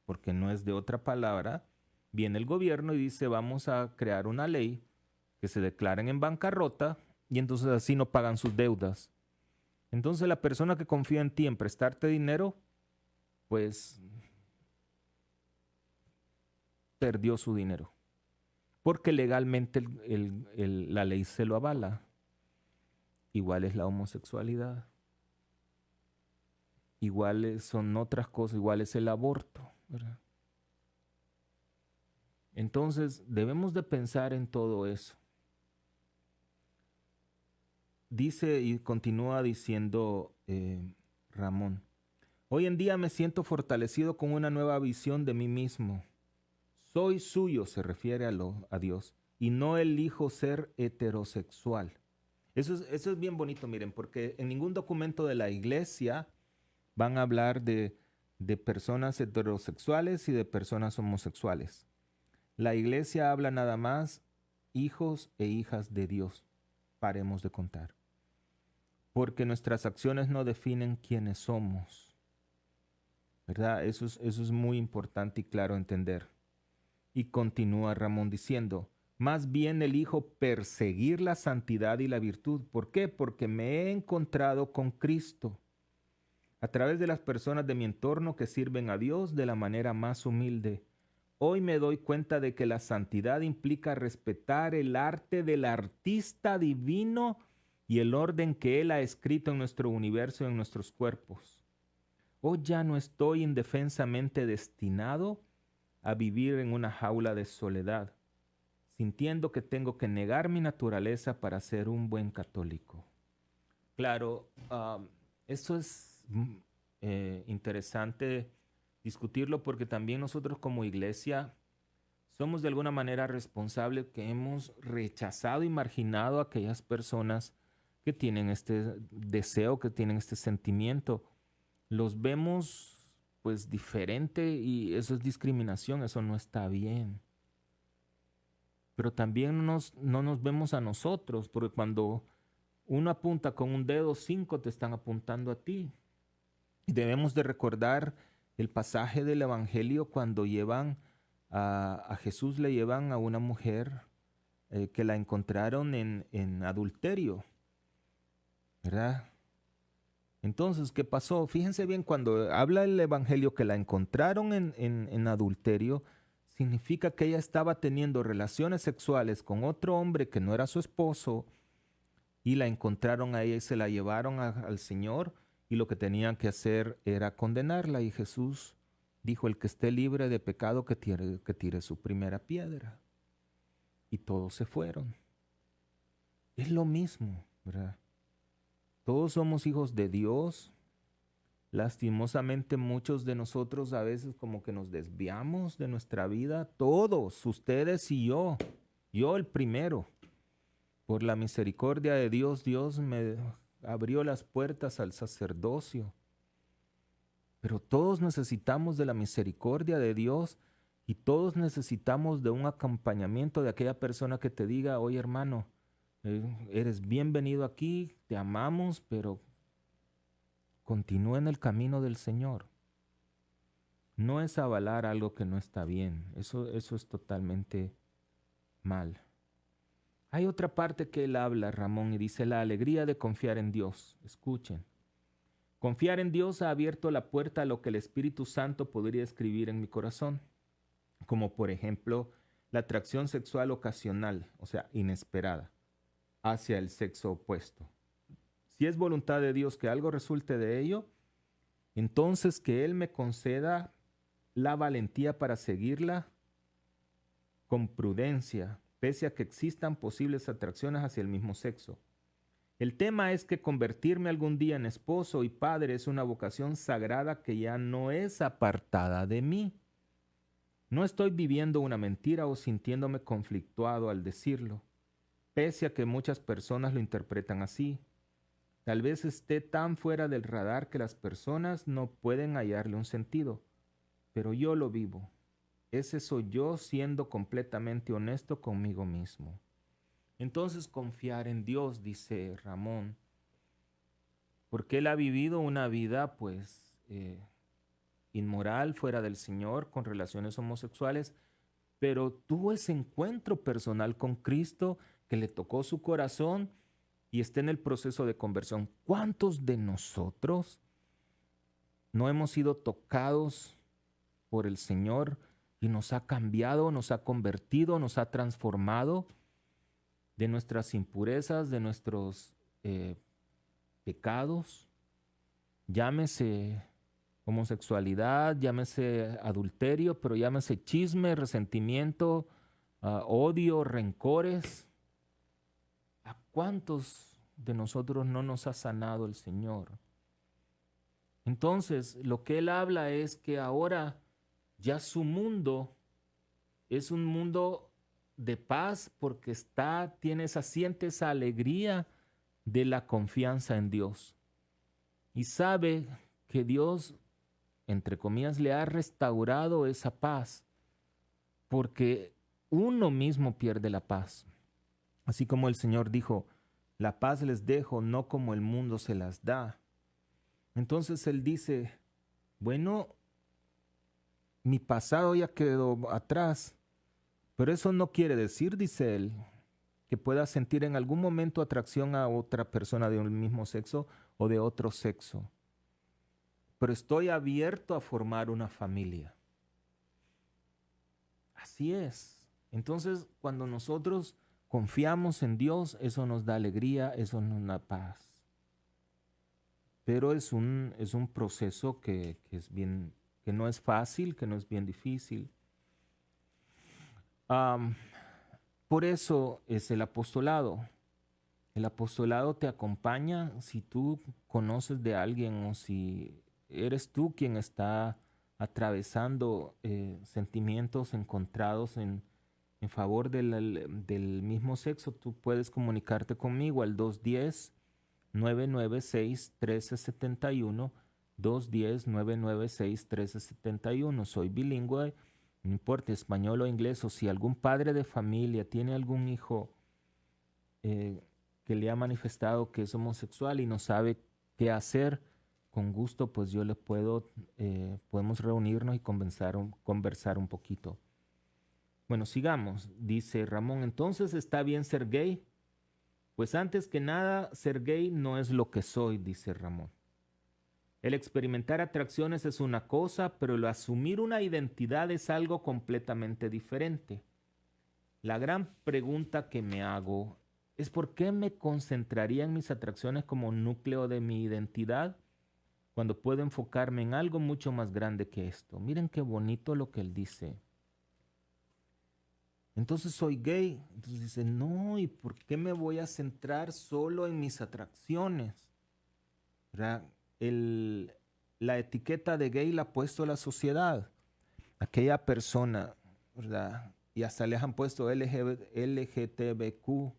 porque no es de otra palabra, viene el gobierno y dice, vamos a crear una ley que se declaren en bancarrota y entonces así no pagan sus deudas. Entonces la persona que confía en ti en prestarte dinero, pues perdió su dinero, porque legalmente la ley se lo avala. Igual es la homosexualidad, igual son otras cosas, igual es el aborto, ¿verdad? Entonces debemos de pensar en todo eso. dice y continúa diciendo Ramón, hoy en día me siento fortalecido con una nueva visión de mí mismo. Soy suyo, se refiere a Dios, y no elijo ser heterosexual. Eso es bien bonito, miren, porque en ningún documento de la iglesia van a hablar de personas heterosexuales y de personas homosexuales. La iglesia habla nada más hijos e hijas de Dios. Paremos de contar. Porque nuestras acciones no definen quiénes somos. ¿Verdad? Eso es muy importante y claro entender. Y continúa Ramón diciendo, más bien elijo perseguir la santidad y la virtud. ¿Por qué? Porque me he encontrado con Cristo a través de las personas de mi entorno que sirven a Dios de la manera más humilde. Hoy me doy cuenta de que la santidad implica respetar el arte del artista divino y el orden que Él ha escrito en nuestro universo y en nuestros cuerpos. Hoy ya no estoy indefensamente destinado a vivir en una jaula de soledad, sintiendo que tengo que negar mi naturaleza para ser un buen católico. Claro, eso es interesante discutirlo porque también nosotros como iglesia somos de alguna manera responsables que hemos rechazado y marginado a aquellas personas que tienen este deseo, que tienen este sentimiento. Los vemos pues diferente y eso es discriminación, eso no está bien. Pero también no nos vemos a nosotros, porque cuando uno apunta con un dedo, 5 te están apuntando a ti. Y debemos de recordar el pasaje del Evangelio cuando llevan a Jesús, le llevan a una mujer que la encontraron en adulterio, ¿verdad? Entonces, ¿qué pasó? Fíjense bien, cuando habla el Evangelio que la encontraron en adulterio, significa que ella estaba teniendo relaciones sexuales con otro hombre que no era su esposo y la encontraron a ella y se la llevaron al Señor y lo que tenían que hacer era condenarla. Y Jesús dijo, el que esté libre de pecado que tire su primera piedra. Y todos se fueron. Es lo mismo, ¿verdad? Todos somos hijos de Dios. Lastimosamente muchos de nosotros a veces como que nos desviamos de nuestra vida. Todos, ustedes y yo el primero. Por la misericordia de Dios, Dios me abrió las puertas al sacerdocio. Pero todos necesitamos de la misericordia de Dios y todos necesitamos de un acompañamiento de aquella persona que te diga, oye hermano, eres bienvenido aquí, te amamos, pero continúa en el camino del Señor. No es avalar algo que no está bien, eso es totalmente mal. Hay otra parte que él habla, Ramón, y dice la alegría de confiar en Dios. Escuchen. Confiar en Dios ha abierto la puerta a lo que el Espíritu Santo podría escribir en mi corazón, como por ejemplo la atracción sexual ocasional, o sea, inesperada, hacia el sexo opuesto. Si es voluntad de Dios que algo resulte de ello, entonces que Él me conceda la valentía para seguirla con prudencia, pese a que existan posibles atracciones hacia el mismo sexo. El tema es que convertirme algún día en esposo y padre es una vocación sagrada que ya no es apartada de mí. No estoy viviendo una mentira o sintiéndome conflictuado al decirlo, pese a que muchas personas lo interpretan así. Tal vez esté tan fuera del radar que las personas no pueden hallarle un sentido, pero yo lo vivo. Ese soy yo siendo completamente honesto conmigo mismo. Entonces confiar en Dios, dice Ramón, porque él ha vivido una vida pues inmoral, fuera del Señor, con relaciones homosexuales, pero tuvo ese encuentro personal con Cristo que le tocó su corazón y está en el proceso de conversión. ¿Cuántos de nosotros no hemos sido tocados por el Señor y nos ha cambiado, nos ha convertido, nos ha transformado de nuestras impurezas, de nuestros pecados? Llámese homosexualidad, llámese adulterio, pero llámese chisme, resentimiento, odio, rencores. ¿A cuántos de nosotros no nos ha sanado el Señor. Entonces, lo que Él habla es que ahora ya su mundo es un mundo de paz porque siente esa alegría de la confianza en Dios. Y sabe que Dios, entre comillas, le ha restaurado esa paz porque uno mismo pierde la paz. Así como el Señor dijo, la paz les dejo, no como el mundo se las da. Entonces Él dice, bueno, mi pasado ya quedó atrás, pero eso no quiere decir, dice Él, que pueda sentir en algún momento atracción a otra persona de un mismo sexo o de otro sexo. Pero estoy abierto a formar una familia. Así es. Entonces, cuando nosotros confiamos en Dios, eso nos da alegría, eso nos da paz. Pero es un proceso que no es fácil, que no es bien difícil. Por eso es el apostolado. El apostolado te acompaña si tú conoces de alguien o si eres tú quien está atravesando sentimientos encontrados en favor del mismo sexo. Tú puedes comunicarte conmigo al 210-996-1371, 210-996-1371. Soy bilingüe, no importa español o inglés, o si algún padre de familia tiene algún hijo que le ha manifestado que es homosexual y no sabe qué hacer, con gusto pues yo le podemos reunirnos y conversar un poquito. Bueno, sigamos. Dice Ramón, entonces ¿está bien ser gay? Pues antes que nada, ser gay no es lo que soy, dice Ramón. El experimentar atracciones es una cosa, pero el asumir una identidad es algo completamente diferente. La gran pregunta que me hago es ¿por qué me concentraría en mis atracciones como núcleo de mi identidad cuando puedo enfocarme en algo mucho más grande que esto? Miren qué bonito lo que él dice. Entonces soy gay. Entonces dice, no, ¿y por qué me voy a centrar solo en mis atracciones? ¿Verdad? La etiqueta de gay la ha puesto la sociedad. Aquella persona, ¿verdad? Y hasta les han puesto LGTBQ+.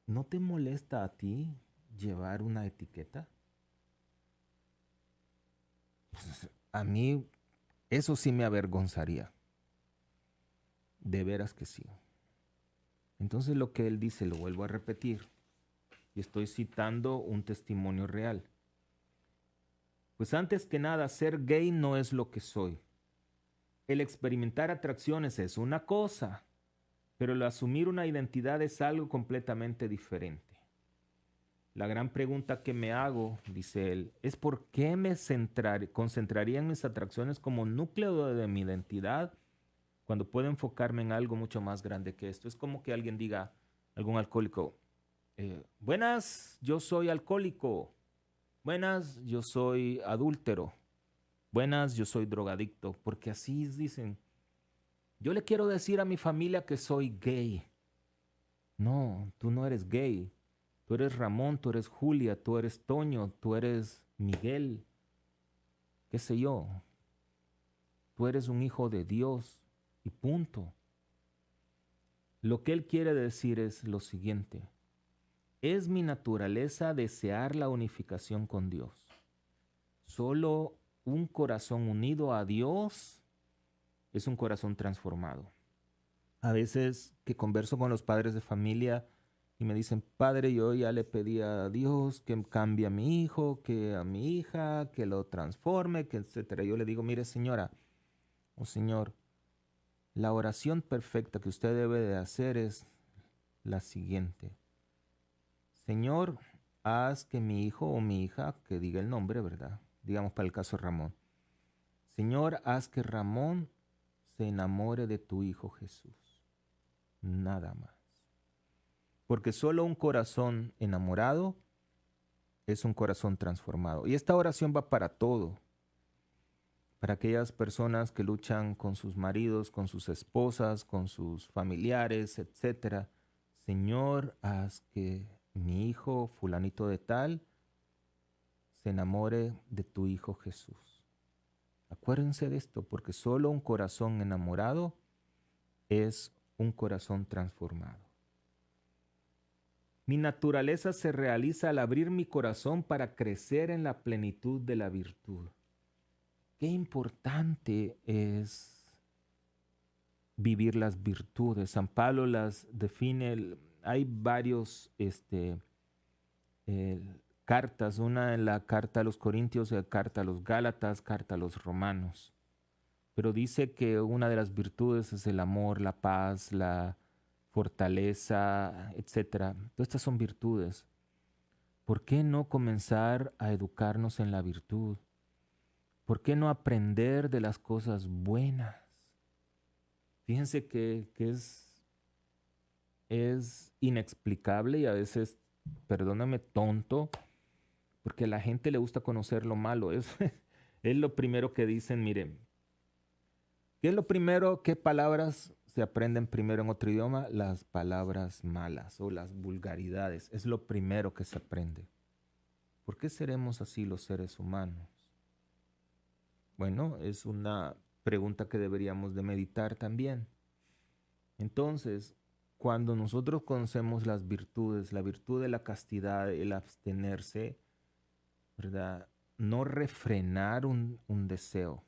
¿No te molesta a ti llevar una etiqueta? Pues, a mí eso sí me avergonzaría. De veras que sí. Entonces lo que él dice, lo vuelvo a repetir, y estoy citando un testimonio real. Pues antes que nada, ser gay no es lo que soy. El experimentar atracciones es una cosa, pero el asumir una identidad es algo completamente diferente. La gran pregunta que me hago, dice él, es ¿por qué me concentraría en mis atracciones como núcleo de mi identidad cuando puedo enfocarme en algo mucho más grande que esto? Es como que alguien diga, algún alcohólico, buenas, yo soy alcohólico. Buenas, yo soy adúltero. Buenas, yo soy drogadicto. Porque así dicen, yo le quiero decir a mi familia que soy gay. No, tú no eres gay. Tú eres Ramón, tú eres Julia, tú eres Toño, tú eres Miguel. ¿Qué sé yo? Tú eres un hijo de Dios y punto. Lo que él quiere decir es lo siguiente. Es mi naturaleza desear la unificación con Dios. Solo un corazón unido a Dios es un corazón transformado. A veces que converso con los padres de familia y me dicen, padre, yo ya le pedí a Dios que cambie a mi hijo, que a mi hija, que lo transforme, que etcétera. Yo le digo, mire señora o señor, la oración perfecta que usted debe de hacer es la siguiente. Señor, haz que mi hijo o mi hija, que diga el nombre, ¿verdad? Digamos para el caso de Ramón. Señor, haz que Ramón se enamore de tu hijo Jesús. Nada más. Porque solo un corazón enamorado es un corazón transformado. Y esta oración va para todo. Para aquellas personas que luchan con sus maridos, con sus esposas, con sus familiares, etcétera, Señor, haz que mi hijo fulanito de tal se enamore de tu Hijo Jesús. Acuérdense de esto, porque solo un corazón enamorado es un corazón transformado. Mi naturaleza se realiza al abrir mi corazón para crecer en la plenitud de la virtud. Qué importante es vivir las virtudes. San Pablo las define, hay varios cartas, una en la carta a los Corintios, la carta a los Gálatas, carta a los Romanos. Pero dice que una de las virtudes es el amor, la paz, la fortaleza, etc. Todas estas son virtudes. ¿Por qué no comenzar a educarnos en la virtud? ¿Por qué no aprender de las cosas buenas? Fíjense que es inexplicable y a veces, perdóname, tonto, porque a la gente le gusta conocer lo malo. Es lo primero que dicen, miren, ¿qué es lo primero? ¿Qué palabras se aprenden primero en otro idioma? Las palabras malas o las vulgaridades. Es lo primero que se aprende. ¿Por qué seremos así los seres humanos? Bueno, es una pregunta que deberíamos de meditar también. Entonces, cuando nosotros conocemos las virtudes, la virtud de la castidad, el abstenerse, ¿verdad? No refrenar un deseo,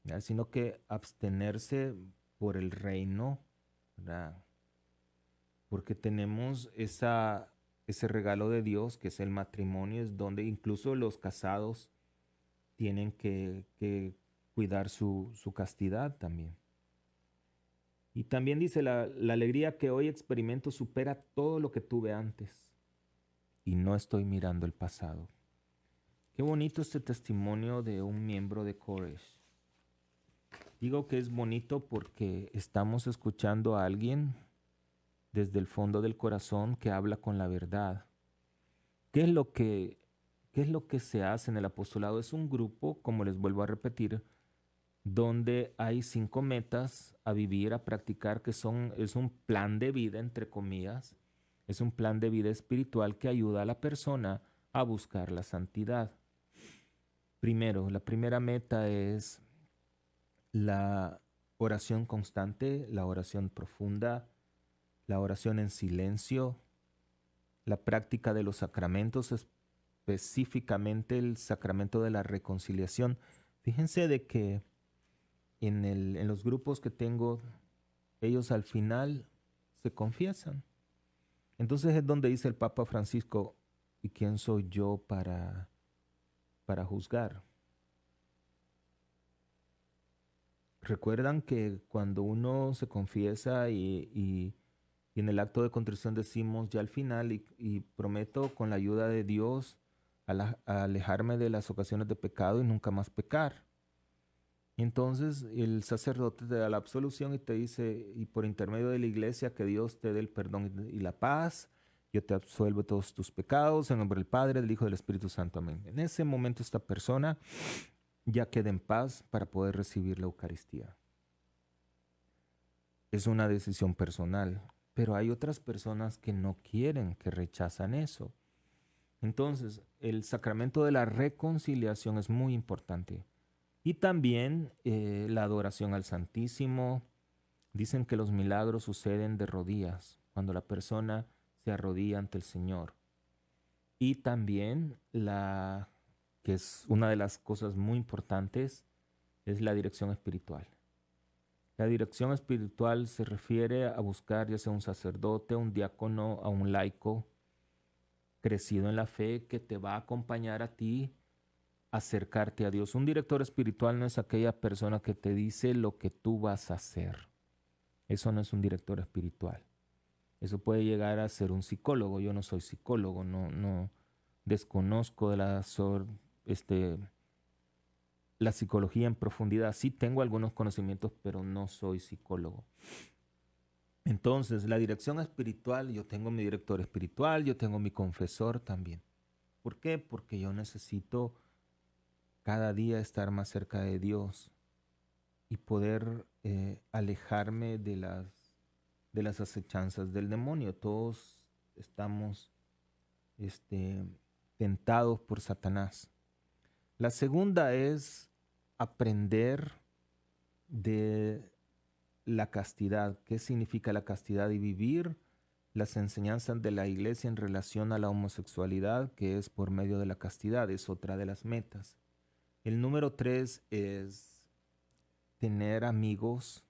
¿verdad? Sino que abstenerse por el reino, ¿verdad? Porque tenemos ese regalo de Dios que es el matrimonio, es donde incluso los casados tienen que cuidar su castidad también. Y también dice, la alegría que hoy experimento supera todo lo que tuve antes. Y no estoy mirando el pasado. Qué bonito este testimonio de un miembro de Koresh. Digo que es bonito porque estamos escuchando a alguien desde el fondo del corazón que habla con la verdad. ¿Qué es lo que se hace en el apostolado? Es un grupo, como les vuelvo a repetir, donde hay 5 metas a vivir, a practicar, que es un plan de vida, entre comillas, es un plan de vida espiritual que ayuda a la persona a buscar la santidad. Primero, la primera meta es la oración constante, la oración profunda, la oración en silencio, la práctica de los sacramentos, específicamente el sacramento de la reconciliación. Fíjense de que en los grupos que tengo, ellos al final se confiesan. Entonces es donde dice el Papa Francisco, ¿y quién soy yo para juzgar? Recuerdan que cuando uno se confiesa y en el acto de contrición decimos ya al final y prometo con la ayuda de Dios a alejarme de las ocasiones de pecado y nunca más pecar. Entonces el sacerdote te da la absolución y te dice, y por intermedio de la iglesia, que Dios te dé el perdón y la paz. Yo te absuelvo todos tus pecados en nombre del Padre, del Hijo y del Espíritu Santo. Amén. En ese momento esta persona ya queda en paz para poder recibir la Eucaristía. Es una decisión personal, pero hay otras personas que no quieren, que rechazan eso. Entonces, el sacramento de la reconciliación es muy importante. Y también la adoración al Santísimo. Dicen que los milagros suceden de rodillas, cuando la persona se arrodilla ante el Señor. Y también que es una de las cosas muy importantes, es la dirección espiritual. La dirección espiritual se refiere a buscar ya sea un sacerdote, un diácono, a un laico crecido en la fe que te va a acompañar a ti a acercarte a Dios. Un director espiritual no es aquella persona que te dice lo que tú vas a hacer. Eso no es un director espiritual. Eso puede llegar a ser un psicólogo. Yo no soy psicólogo, no desconozco de la psicología en profundidad. Sí tengo algunos conocimientos, pero no soy psicólogo. Entonces, la dirección espiritual, yo tengo mi director espiritual, yo tengo mi confesor también. ¿Por qué? Porque yo necesito cada día estar más cerca de Dios y poder alejarme de de las acechanzas del demonio. Todos estamos tentados por Satanás. La segunda es aprender de la castidad. ¿Qué significa la castidad? Y vivir las enseñanzas de la iglesia en relación a la homosexualidad, que es por medio de la castidad. Es otra de las metas. El número 3 es tener amigos,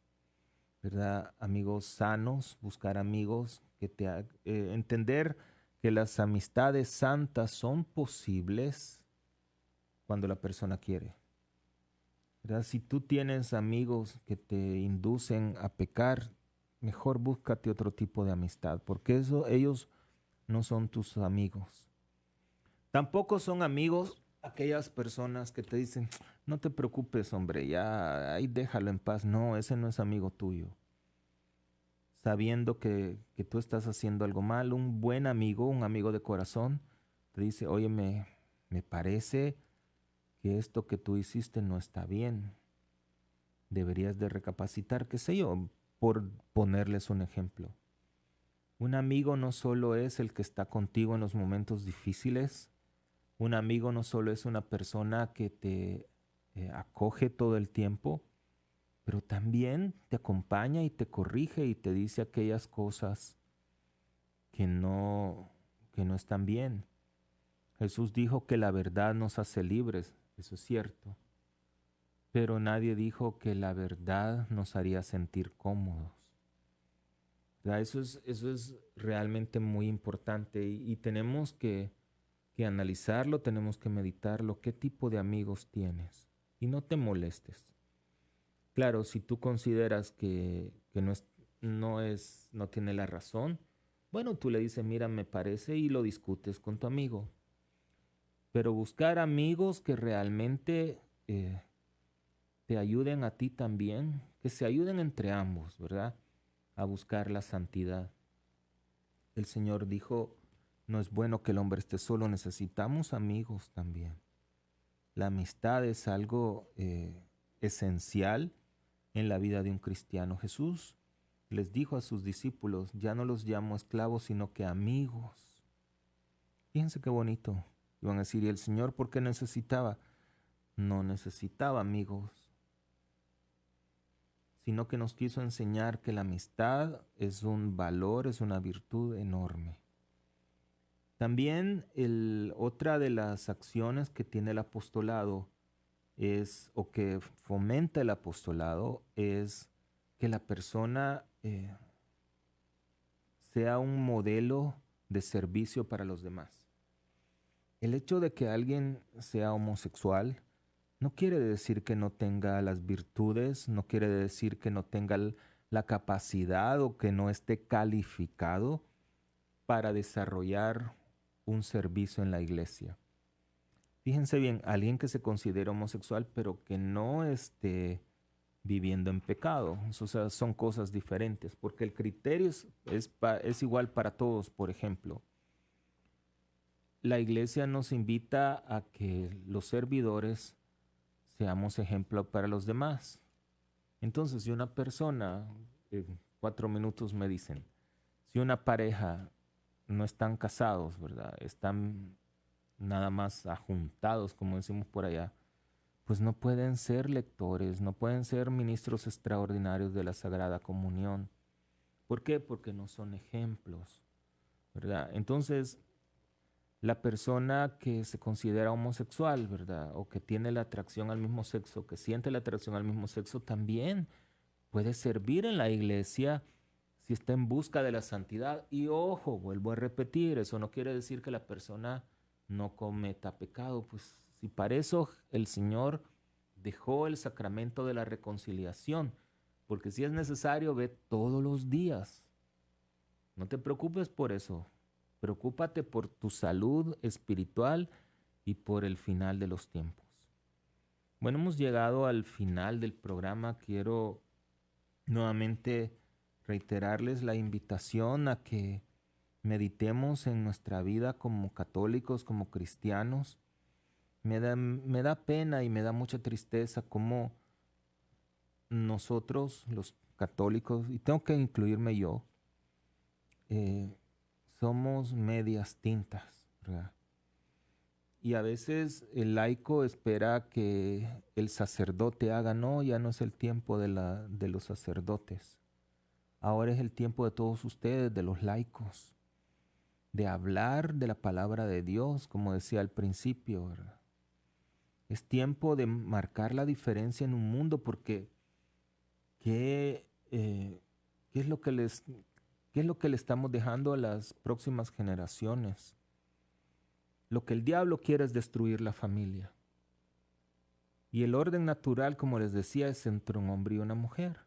¿verdad? Amigos sanos, buscar amigos que entender que las amistades santas son posibles cuando la persona quiere, ¿verdad? Si tú tienes amigos que te inducen a pecar, mejor búscate otro tipo de amistad, porque ellos no son tus amigos. Tampoco son amigos aquellas personas que te dicen, no te preocupes, hombre, ya ahí déjalo en paz. No, ese no es amigo tuyo. Sabiendo que tú estás haciendo algo mal, un buen amigo, un amigo de corazón, te dice, oye, me parece que esto que tú hiciste no está bien. Deberías de recapacitar, qué sé yo, por ponerles un ejemplo. Un amigo no solo es el que está contigo en los momentos difíciles. Un amigo no solo es una persona que te acoge todo el tiempo, pero también te acompaña y te corrige y te dice aquellas cosas que no están bien. Jesús dijo que la verdad nos hace libres, eso es cierto, pero nadie dijo que la verdad nos haría sentir cómodos. Eso es realmente muy importante y tenemos que analizarlo, tenemos que meditarlo, qué tipo de amigos tienes y no te molestes. Claro, si tú consideras que no tiene la razón, bueno, tú le dices, mira, me parece y lo discutes con tu amigo. Pero buscar amigos que realmente te ayuden a ti también, que se ayuden entre ambos, ¿verdad? A buscar la santidad. El Señor dijo, no es bueno que el hombre esté solo, necesitamos amigos también. La amistad es algo esencial en la vida de un cristiano. Jesús les dijo a sus discípulos, ya no los llamo esclavos, sino que amigos. Fíjense qué bonito. Iban a decir, ¿y el Señor por qué necesitaba? No necesitaba amigos, sino que nos quiso enseñar que la amistad es un valor, es una virtud enorme. También otra de las acciones que tiene el apostolado o que fomenta el apostolado, es que la persona sea un modelo de servicio para los demás. El hecho de que alguien sea homosexual no quiere decir que no tenga las virtudes, no quiere decir que no tenga la capacidad o que no esté calificado para desarrollar un servicio en la iglesia. Fíjense bien, alguien que se considera homosexual pero que no esté viviendo en pecado, o sea, son cosas diferentes, porque el criterio es igual para todos. Por ejemplo, la iglesia nos invita a que los servidores seamos ejemplo para los demás. Entonces, si una persona, en 4 minutos me dicen, si una pareja no están casados, ¿verdad? Están nada más ajuntados, como decimos por allá, pues no pueden ser lectores, no pueden ser ministros extraordinarios de la Sagrada Comunión. ¿Por qué? Porque no son ejemplos, ¿verdad? Entonces, la persona que se considera homosexual, ¿verdad? O que tiene la atracción al mismo sexo, que siente la atracción al mismo sexo, también puede servir en la iglesia si está en busca de la santidad. Y ojo, vuelvo a repetir, eso no quiere decir que la persona no cometa pecado. Pues si para eso el Señor dejó el sacramento de la reconciliación, porque si es necesario, ve todos los días. No te preocupes por eso. Preocúpate por tu salud espiritual y por el final de los tiempos. Bueno, hemos llegado al final del programa. Quiero nuevamente reiterarles la invitación a que meditemos en nuestra vida como católicos, como cristianos. Me da pena y me da mucha tristeza cómo nosotros, los católicos, y tengo que incluirme yo, somos medias tintas, ¿verdad? Y a veces el laico espera que el sacerdote haga, no, ya no es el tiempo de los sacerdotes. Ahora es el tiempo de todos ustedes, de los laicos, de hablar de la palabra de Dios, como decía al principio, ¿verdad? Es tiempo de marcar la diferencia en un mundo, porque ¿qué es lo que le estamos dejando a las próximas generaciones? Lo que el diablo quiere es destruir la familia. Y el orden natural, como les decía, es entre un hombre y una mujer.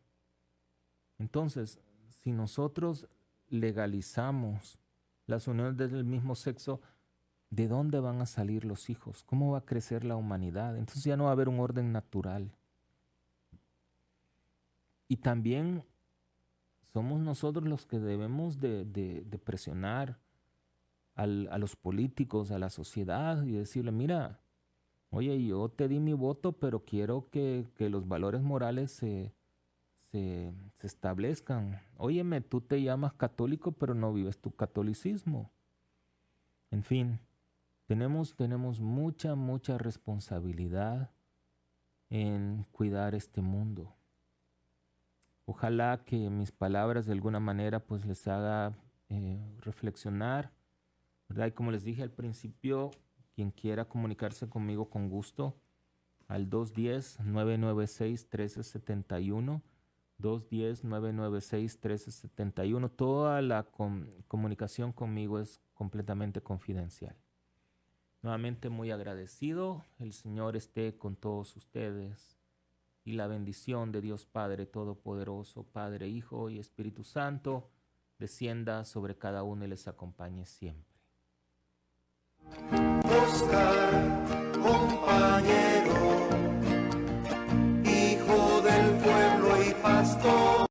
Entonces, si nosotros legalizamos las uniones del mismo sexo, ¿de dónde van a salir los hijos? ¿Cómo va a crecer la humanidad? Entonces ya no va a haber un orden natural. Y también somos nosotros los que debemos de presionar a los políticos, a la sociedad, y decirle, mira, oye, yo te di mi voto, pero quiero que los valores morales se establezcan. Óyeme, tú te llamas católico, pero no vives tu catolicismo. En fin, tenemos mucha responsabilidad en cuidar este mundo. Ojalá que mis palabras de alguna manera pues les haga reflexionar, ¿verdad? Y como les dije al principio, quien quiera comunicarse conmigo con gusto, al 210-996-1371, 210-996-1371. Toda la comunicación conmigo es completamente confidencial. Nuevamente muy agradecido. El Señor esté con todos ustedes. Y la bendición de Dios Padre Todopoderoso, Padre, Hijo y Espíritu Santo, descienda sobre cada uno y les acompañe siempre. Oscar.